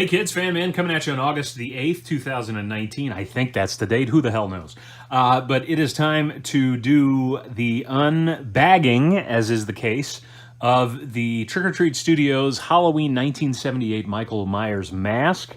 Hey kids, Fan Man coming at you on August the 8th, 2019. I think that's the date. Who the hell knows? But it is time to do the unbagging, as is the case, of the Trick or Treat Studios Halloween 1978 Michael Myers mask.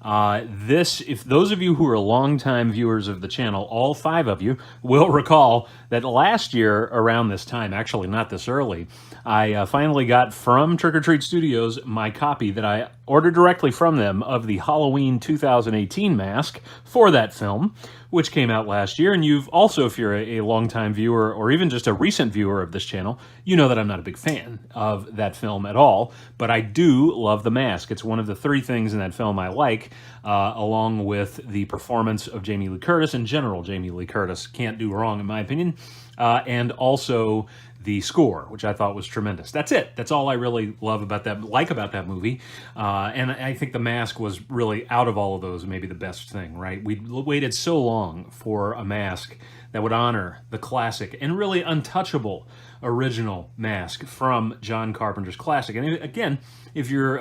If those of you who are longtime viewers of the channel, all 5 of you, will recall that last year around this time, actually not this early, I finally got from Trick or Treat Studios my copy that I ordered directly from them of the Halloween 2018 mask for that film, which came out last year. And you've also, if you're a longtime viewer or even just a recent viewer of this channel, you know that I'm not a big fan of that film at all, but I do love the mask. It's one of the 3 things in that film I like, along with the performance of Jamie Lee Curtis. In general, Jamie Lee Curtis can't do wrong, in my opinion, and also the score, which I thought was tremendous. That's it. That's all I really love about that, about that movie. And I think the mask was really, out of all of those, maybe the best thing, right? We waited so long for a mask that would honor the classic and really untouchable original mask from John Carpenter's classic. And again, if you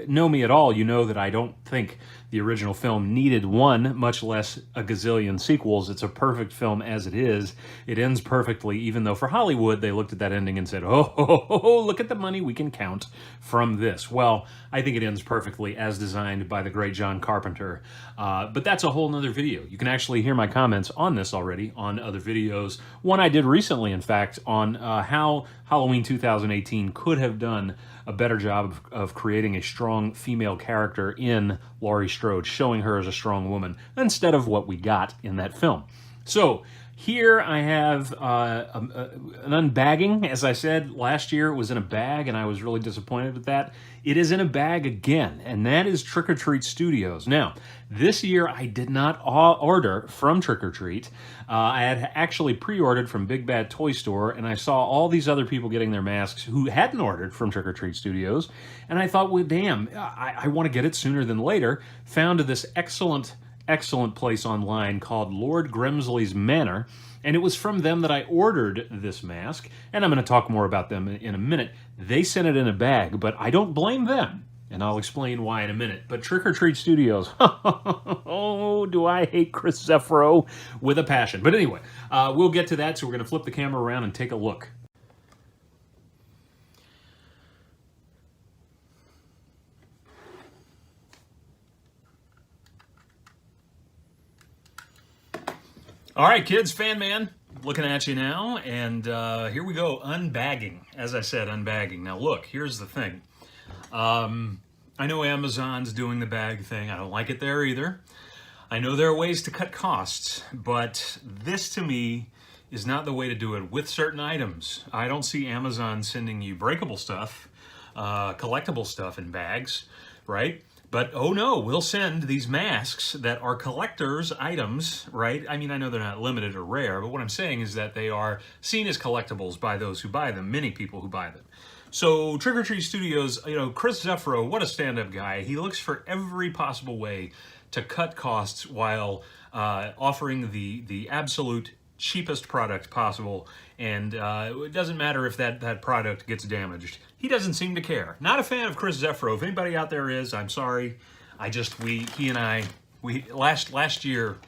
know me at all, you know that I don't think the original film needed one, much less a gazillion sequels. It's a perfect film as it is. It ends perfectly, even though for Hollywood, they looked at that ending and said, oh, look at the money we can count from this. Well, I think it ends perfectly as designed by the great John Carpenter. But that's a whole nother video. You can actually hear my comments on this already on other videos. One I did recently, in fact, on how Halloween 2018 could have done a better job of creating a strong female character in Laurie Strode, showing her as a strong woman, instead of what we got in that film. So here I have an unbagging. As I said, last year it was in a bag, and I was really disappointed with that. It is in a bag again, and that is Trick or Treat Studios. Now, this year I did not order from Trick or Treat. I had actually pre-ordered from Big Bad Toy Store, and I saw all these other people getting their masks who hadn't ordered from Trick or Treat Studios, and I thought, well, damn, I want to get it sooner than later. Found this excellent place online called Lord Grimsley's Manor, and it was from them that I ordered this mask, and I'm going to talk more about them in a minute. They sent it in a bag, but I don't blame them, and I'll explain why in a minute. But Trick or Treat Studios, oh, do I hate Chris Zeffiro with a passion. But anyway, we'll get to that, so we're going to flip the camera around and take a look. All right, kids, Fan Man, looking at you now, and here we go, unbagging. As I said, unbagging. Now look, here's the thing. I know Amazon's doing the bag thing. I don't like it there either. I know there are ways to cut costs, but this to me is not the way to do it with certain items. I don't see Amazon sending you breakable stuff, collectible stuff in bags, right? But, oh no, we'll send these masks that are collector's items, right? I mean, I know they're not limited or rare, but what I'm saying is that they are seen as collectibles by those who buy them, many people who buy them. So, Trick or Treat Studios, you know, Chris Zeffiro, what a stand-up guy. He looks for every possible way to cut costs while offering the absolute cheapest product possible, and it doesn't matter if that product gets damaged. He doesn't seem to care. Not a fan of Chris Zeffiro. If anybody out there is, I'm sorry. He and I, last year,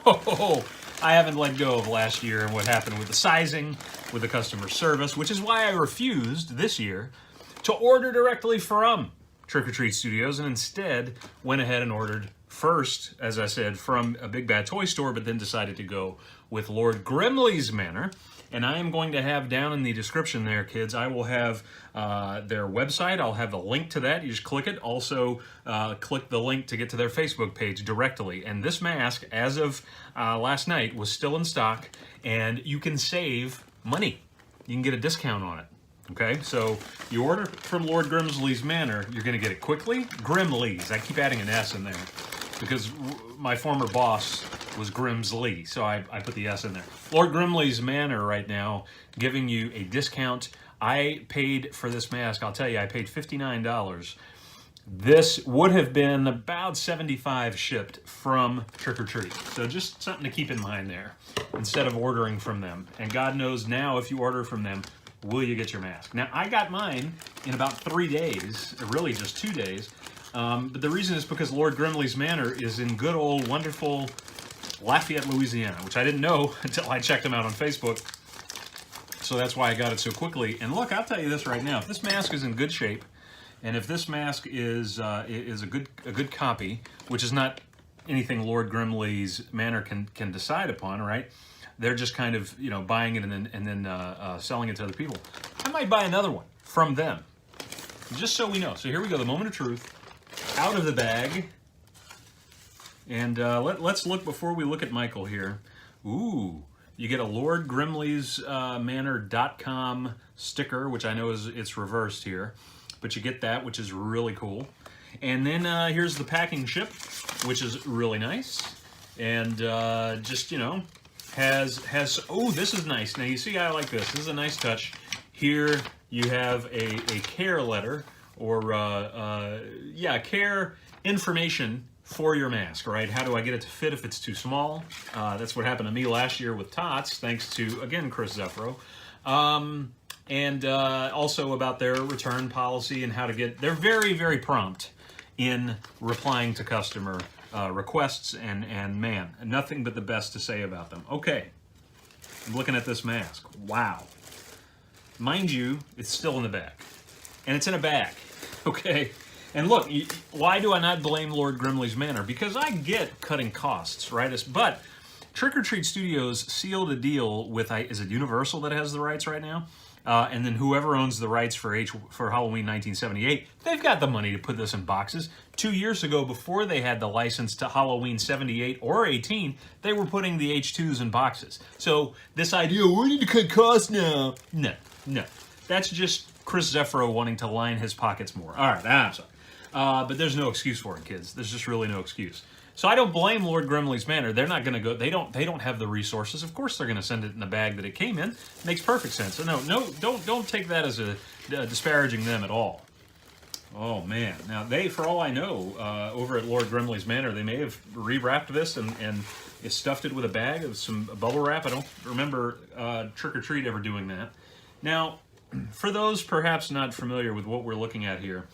I haven't let go of last year and what happened with the sizing, with the customer service, which is why I refused this year to order directly from Trick or Treat Studios, and instead went ahead and ordered first, as I said, from a Big Bad Toy Store, but then decided to go with Lord Grimsley's Manor. And I am going to have down in the description there, kids, I will have their website. I'll have a link to that. You just click it. Also, click the link to get to their Facebook page directly. And this mask, as of last night, was still in stock, and you can save money. You can get a discount on it. Okay, so you order from Lord Grimsley's Manor, you're going to get it quickly. Grimley's. I keep adding an S in there because my former boss was Grimsley, so I put the S in there. Lord Grimsley's Manor right now giving you a discount. I paid for this mask, I'll tell you, I paid $59. This would have been about $75 shipped from Trick or Treat. So just something to keep in mind there instead of ordering from them. And God knows now if you order from them, will you get your mask? Now, I got mine in about 3 days, or really just 2 days. But the reason is because Lord Grimley's Manor is in good old wonderful Lafayette, Louisiana, which I didn't know until I checked them out on Facebook. So that's why I got it so quickly. And look, I'll tell you this right now: if this mask is in good shape, and if this mask is a good copy, which is not anything Lord Grimley's Manor can decide upon, right? They're just kind of buying it and then selling it to other people. I might buy another one from them, just so we know. So here we go, the moment of truth, out of the bag, and let's look before we look at Michael here. Ooh. You get a Lord Grimley's Manor.com sticker, which I know it's reversed here, but you get that, which is really cool. And then here's the packing ship, which is really nice, and just has oh, this is nice. Now you see, I like this. This is a nice touch. Here you have a care letter, or care information for your mask, right? How do I get it to fit if it's too small? That's what happened to me last year with Tots, thanks to, again, Chris Zeffro. And also about their return policy and how to get... They're very, very prompt in replying to customer requests, and man, nothing but the best to say about them. Okay, I'm looking at this mask. Wow. Mind you, it's still in the bag. And it's in a bag, okay? And look, why do I not blame Lord Grimley's Manor? Because I get cutting costs, right? But Trick or Treat Studios sealed a deal with, is it Universal that has the rights right now? And then whoever owns the rights for Halloween 1978, they've got the money to put this in boxes. 2 years ago, before they had the license to Halloween 78 or 18, they were putting the H2s in boxes. So this idea, we need to cut costs now. No. That's just Chris Zeffro wanting to line his pockets more. All right, I'm sorry. But there's no excuse for it, kids. There's just really no excuse. So I don't blame Lord Grimley's Manor. They're not going to go. They don't have the resources. Of course, they're going to send it in the bag that it came in. Makes perfect sense. So no, don't take that as a disparaging them at all. Oh man. Now for all I know, over at Lord Grimley's Manor, they may have rewrapped this and stuffed it with a bag of some bubble wrap. I don't remember Trick or Treat ever doing that. Now, for those perhaps not familiar with what we're looking at here.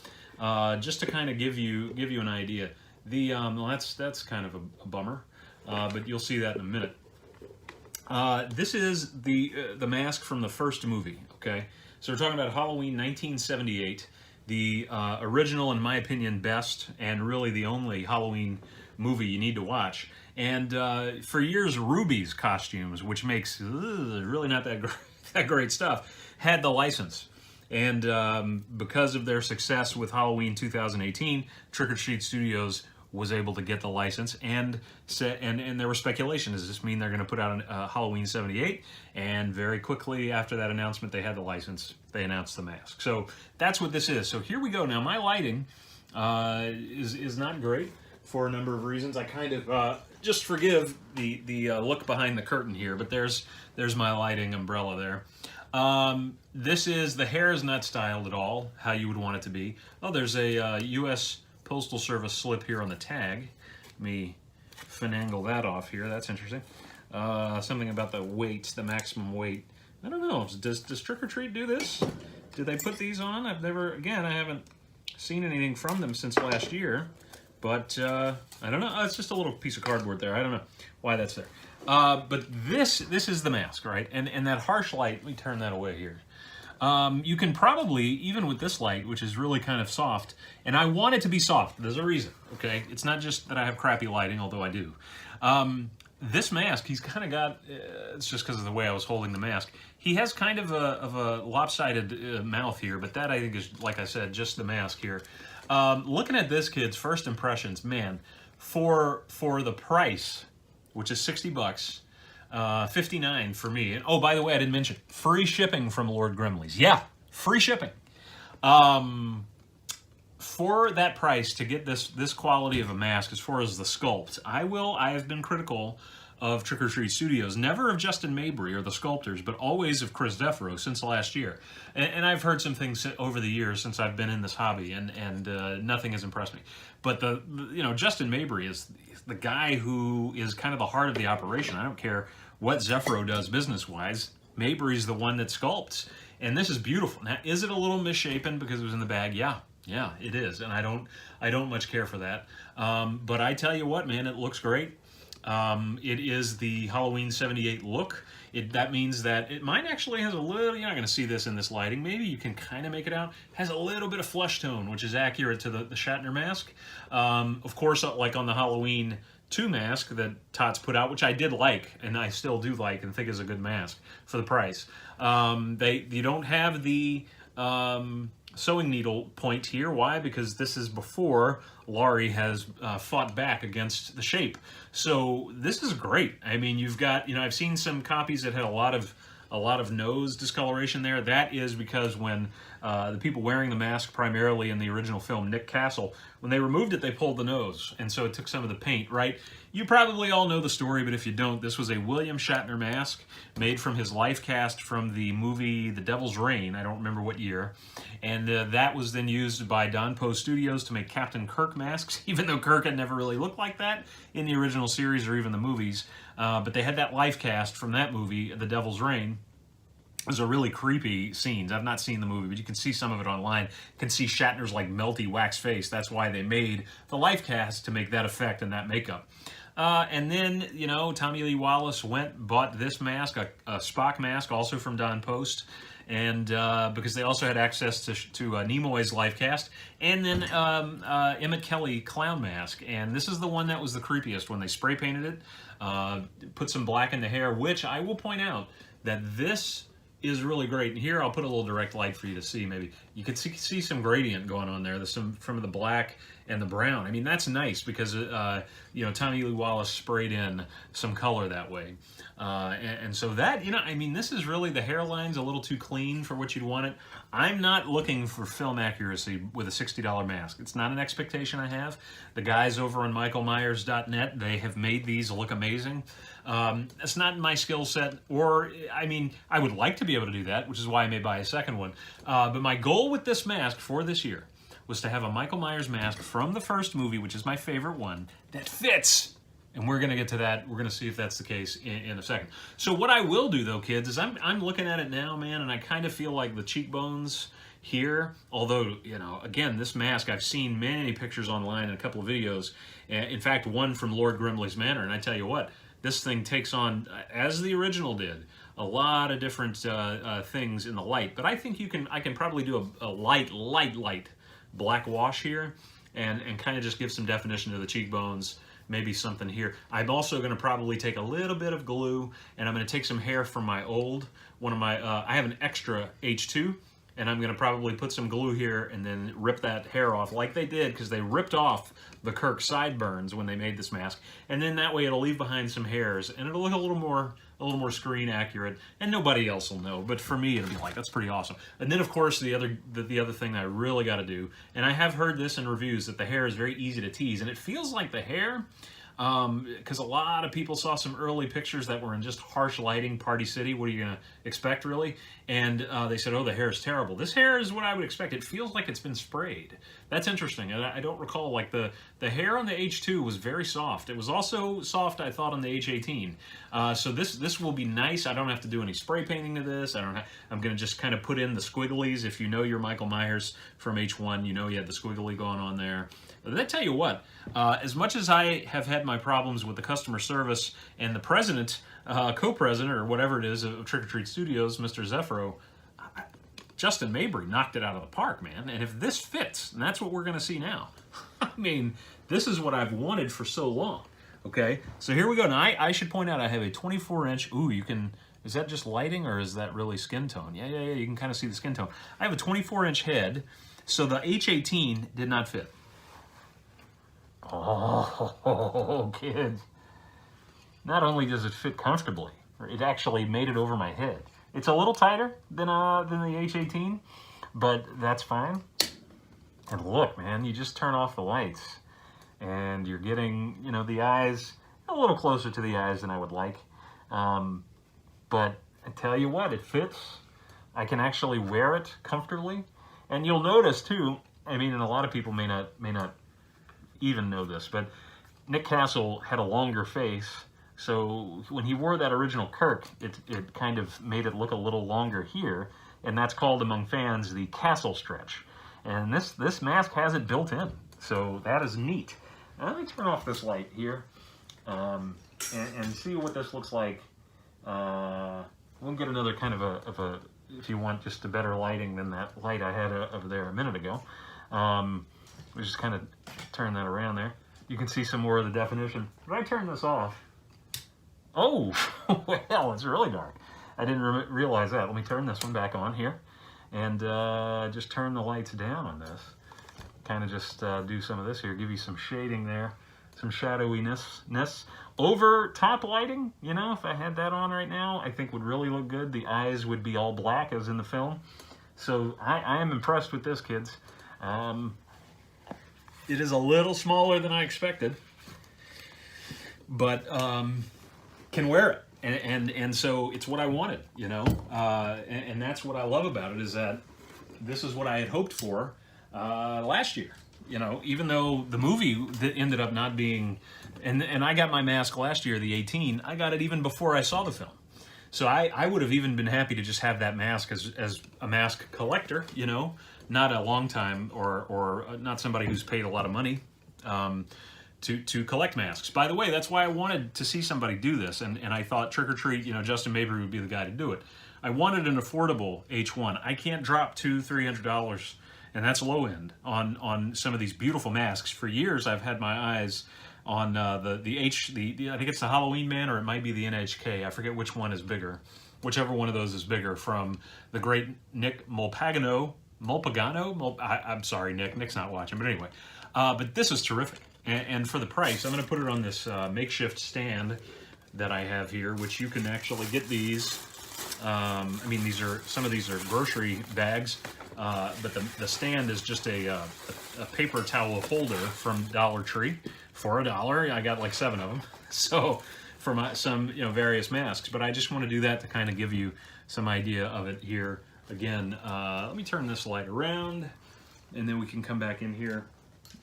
Just to kind of give you an idea, well, that's kind of a bummer, but you'll see that in a minute. This is the mask from the first movie. Okay, so we're talking about Halloween 1978, the original, in my opinion, best and really the only Halloween movie you need to watch. And for years, Ruby's costumes, which makes really not that great stuff, had the license. And because of their success with Halloween 2018, Trick or Treat Studios was able to get the license, and there was speculation. Does this mean they're going to put out Halloween 78? And very quickly after that announcement, they had the license. They announced the mask. So that's what this is. So here we go. Now my lighting is not great for a number of reasons. I kind of just forgive the look behind the curtain here, but there's my lighting umbrella there. The hair is not styled at all how you would want it to be. Oh, there's a U.S. Postal Service slip here on the tag. Let me finagle that off here. That's interesting. Something about the weight, the maximum weight. I don't know. Does Trick or Treat do this? Do they put these on? I haven't seen anything from them since last year. But I don't know. Oh, it's just a little piece of cardboard there. I don't know why that's there. But this is the mask, right? And that harsh light, let me turn that away here. You can probably, even with this light, which is really kind of soft, and I want it to be soft, there's a reason, okay? It's not just that I have crappy lighting, although I do. This mask, he's kind of got, it's just because of the way I was holding the mask, he has kind of a lopsided mouth here, but that I think is, like I said, just the mask here. Looking at this, kids, first impressions, man, for the price, which is $60, $59 for me. And oh, by the way, I didn't mention free shipping from Lord Grimley's. Yeah, free shipping. For that price, to get this quality of a mask, as far as the sculpt, I have been critical of Trick or Treat Studios, never of Justin Mabry or the sculptors, but always of Chris Zeffro since last year. And I've heard some things over the years since I've been in this hobby, and nothing has impressed me. But Justin Mabry is the guy who is kind of the heart of the operation. I don't care what Zeffro does business-wise. Mabry's the one that sculpts. And this is beautiful. Now, is it a little misshapen because it was in the bag? Yeah. Yeah, it is, and I don't much care for that. But I tell you what, man, it looks great. It is the Halloween '78 look. That means that mine actually has a little. You're not going to see this in this lighting. Maybe you can kind of make it out. Has a little bit of flesh tone, which is accurate to the Shatner mask. Of course, like on the Halloween 2 mask that Tots put out, which I did like, and I still do like, and think is a good mask for the price. You don't have the sewing needle point here. Why? Because this is before Laurie has fought back against the shape. So this is great. I mean, you've got, I've seen some copies that had a lot of nose discoloration there. That is because when the people wearing the mask, primarily in the original film, Nick Castle, when they removed it, they pulled the nose, and so it took some of the paint, right? You probably all know the story, but if you don't, this was a William Shatner mask made from his life cast from the movie The Devil's Reign. I don't remember what year. And that was then used by Don Poe Studios to make Captain Kirk masks, even though Kirk had never really looked like that in the original series or even the movies. But they had that life cast from that movie, The Devil's Reign. Those are really creepy scenes. I've not seen the movie, but you can see some of it online. You can see Shatner's like melty wax face. That's why they made the life cast, to make that effect and that makeup. And then, Tommy Lee Wallace bought this mask, a Spock mask, also from Don Post, and because they also had access to Nimoy's life cast, and then Emmett Kelly clown mask. And this is the one that was the creepiest when they spray painted it, put some black in the hair, which I will point out that this is really great. And here I'll put a little direct light for you to see. Maybe you can see some gradient going on there. There's some from the black and the brown. I mean, that's nice because Tommy Lee Wallace sprayed in some color that way, and so that I mean, this is really, the hairline's a little too clean for what you'd want it. I'm not looking for film accuracy with a $60 mask. It's not an expectation I have. The guys over on michaelmyers.net, they have made these look amazing. It's not my skill set, or, I mean, I would like to be able to do that, which is why I may buy a second one. But my goal with this mask for this year was to have a Michael Myers mask from the first movie, which is my favorite one, that fits. And we're going to get to that. We're going to see if that's the case in a second. So what I will do, though, kids, is I'm looking at it now, man, and I kind of feel like the cheekbones here, although, again, this mask, I've seen many pictures online and a couple of videos. In fact, one from Lord Grimley's Manor, and I tell you what, this thing takes on, as the original did, a lot of different things in the light. But I think I can probably do a light black wash here and kind of just give some definition to the cheekbones, maybe something here. I'm also going to probably take a little bit of glue, and I'm going to take some hair from my I have an extra H2, and I'm going to probably put some glue here and then rip that hair off like they did, because they ripped off the Kirk sideburns when they made this mask, and then that way it'll leave behind some hairs, and it'll look a little more screen accurate, and nobody else will know, but for me it'll be like, that's pretty awesome. And then of course the other thing that I really got to do, and I have heard this in reviews, that the hair is very easy to tease, and it feels like the hair, because a lot of people saw some early pictures that were in just harsh lighting, Party City, what are you going to expect, really? And they said, oh, the hair is terrible. This hair is what I would expect. It feels like it's been sprayed. That's interesting. I don't recall, like, the hair on the H2 was very soft. It was also soft, I thought, on the H18. So this will be nice. I don't have to do any spray painting to this. I'm going to just kind of put in the squigglies. If you know your Michael Myers from H1, you know you had the squiggly going on there. But I tell you what, as much as I have had my problems with the customer service and the president, co-president, or whatever it is of Trick or Treat Studios, Mr. Zephyro, Justin Mabry knocked it out of the park, man. And if this fits, and that's what we're going to see now, I mean, this is what I've wanted for so long. Okay, so here we go. Now, I should point out I have a 24-inch, ooh, you can, is that just lighting or is that really skin tone? Yeah, you can kind of see the skin tone. I have a 24-inch head, so the H18 did not fit. Oh, kids. Not only does it fit comfortably, it actually made it over my head. It's a little tighter than the H18, but that's fine. And look, man, you just turn off the lights, and you're getting, the eyes a little closer to the eyes than I would like. But I tell you what, it fits. I can actually wear it comfortably. And you'll notice, too, I mean, and a lot of people may not even know this, but Nick Castle had a longer face, so when he wore that original Kirk, it kind of made it look a little longer here, and that's called among fans the Castle stretch. And this mask has it built in, so that is neat. Now, let me turn off this light here, and see what this looks like. We'll get another kind of a, if you want just a better lighting than that light I had over there a minute ago. We just kind of turn that around there. You can see some more of the definition. If I turn this off, oh, well, it's really dark. I didn't realize that. Let me turn this one back on here, and just turn the lights down on this. Kind of just do some of this here, give you some shading there, some shadowiness. Over top lighting, you know, if I had that on right now, I think would really look good. The eyes would be all black as in the film. So I am impressed with this, kids. It is a little smaller than I expected, but can wear it. And so it's what I wanted, you know, and that's what I love about it, is that this is what I had hoped for last year. You know, even though the movie ended up not being, and I got my mask last year, the 18, I got it even before I saw the film. So I would have even been happy to just have that mask as a mask collector, you know, not a long time or not somebody who's paid a lot of money to collect masks. By the way, that's why I wanted to see somebody do this, and I thought Trick or Treat, you know, Justin Mabry would be the guy to do it. I wanted an affordable H1. I can't drop $200-300, and that's low end on some of these beautiful masks. For years, I've had my eyes on I think it's the Halloween Man, or it might be the NHK. I forget which one is bigger. Whichever one of those is bigger, from the great Nick Mulpagano. I'm sorry, Nick. Nick's not watching, but anyway. But this is terrific. And for the price, I'm going to put it on this makeshift stand that I have here, which you can actually get these. I mean, some of these are grocery bags, but the stand is just a paper towel holder from Dollar Tree for $1. I got like 7 of them. So for some various masks, but I just want to do that to kind of give you some idea of it here. Again, let me turn this light around, and then we can come back in here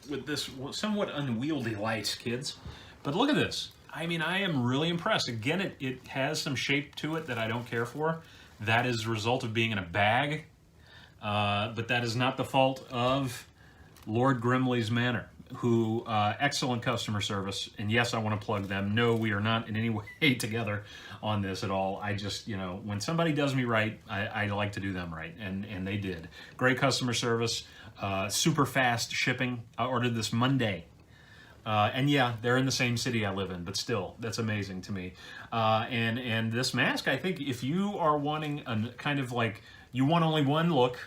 with this somewhat unwieldy light, kids. But look at this. I mean, I am really impressed. Again, it has some shape to it that I don't care for. That is a result of being in a bag, but that is not the fault of Lord Grimley's Manor, who, excellent customer service. And yes, I want to plug them. No, we are not in any way together on this at all. I just, when somebody does me right, I like to do them right, and they did. Great customer service, super fast shipping. I ordered this Monday. And yeah, they're in the same city I live in, but still, that's amazing to me. And this mask, I think if you are wanting a kind of like, you want only one look,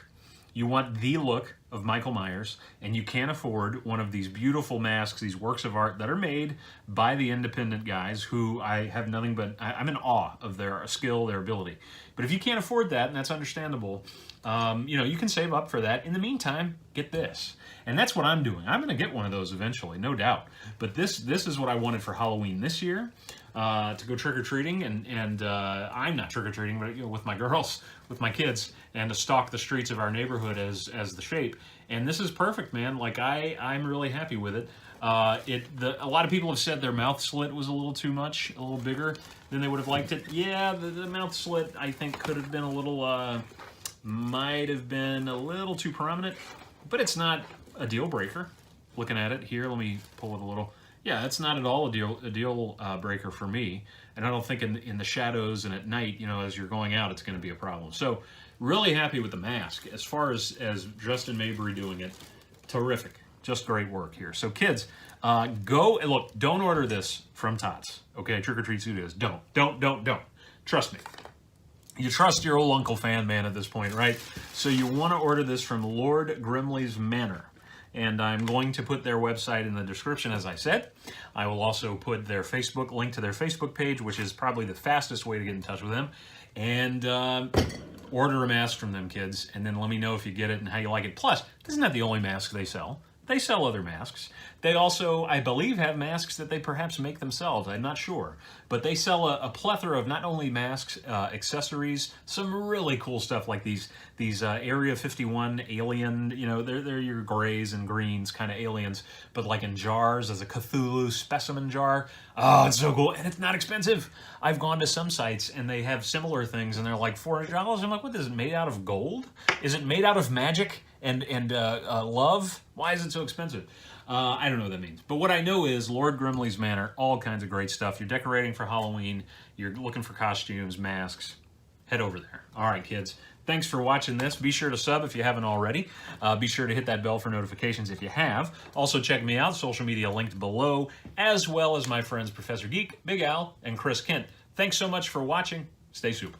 you want the look of Michael Myers, and you can't afford one of these beautiful masks, these works of art that are made by the independent guys who I have nothing but, I'm in awe of their skill, their ability. But if you can't afford that, and that's understandable, you can save up for that. In the meantime, get this. And that's what I'm doing. I'm going to get one of those eventually, no doubt. But this is what I wanted for Halloween this year, to go trick-or-treating. And I'm not trick-or-treating, but with my girls, with my kids, and to stalk the streets of our neighborhood as the shape. And this is perfect, man. Like, I'm really happy with it. A lot of people have said their mouth slit was a little too much, a little bigger than they would have liked it. Yeah, the mouth slit, I think, could have been a little, might have been a little too prominent, but it's not a deal breaker. Looking at it here, let me pull it a little. Yeah, it's not at all a deal breaker for me, and I don't think in the shadows and at night, as you're going out, it's going to be a problem. So, really happy with the mask. As far as Justin Mabry doing it, terrific. Just great work here. So, kids, go and look. Don't order this from Tots. Okay, Trick or Treat Studios. Don't. Trust me. You trust your old Uncle Fan Man at this point, right? So you want to order this from Lord Grimley's Manor. And I'm going to put their website in the description, as I said. I will also put their Facebook link to their Facebook page, which is probably the fastest way to get in touch with them. And order a mask from them, kids. And then let me know if you get it and how you like it. Plus, this is not the only mask they sell. They sell other masks. They also, I believe, have masks that they perhaps make themselves. I'm not sure. But they sell a plethora of not only masks, accessories, some really cool stuff like these Area 51 alien, they're your grays and greens kind of aliens, but like in jars as a Cthulhu specimen jar. Oh, it's so cool. And it's not expensive. I've gone to some sites and they have similar things and they're like $400. I'm like, what is it, made out of gold? Is it made out of magic? and love. Why is it so expensive? I don't know what that means. But what I know is Lord Grimley's Manor, all kinds of great stuff. You're decorating for Halloween, you're looking for costumes, masks, head over there. All right, kids. Thanks for watching this. Be sure to sub if you haven't already. Be sure to hit that bell for notifications if you have. Also, check me out, social media linked below, as well as my friends Professor Geek, Big Al, and Chris Kent. Thanks so much for watching. Stay super.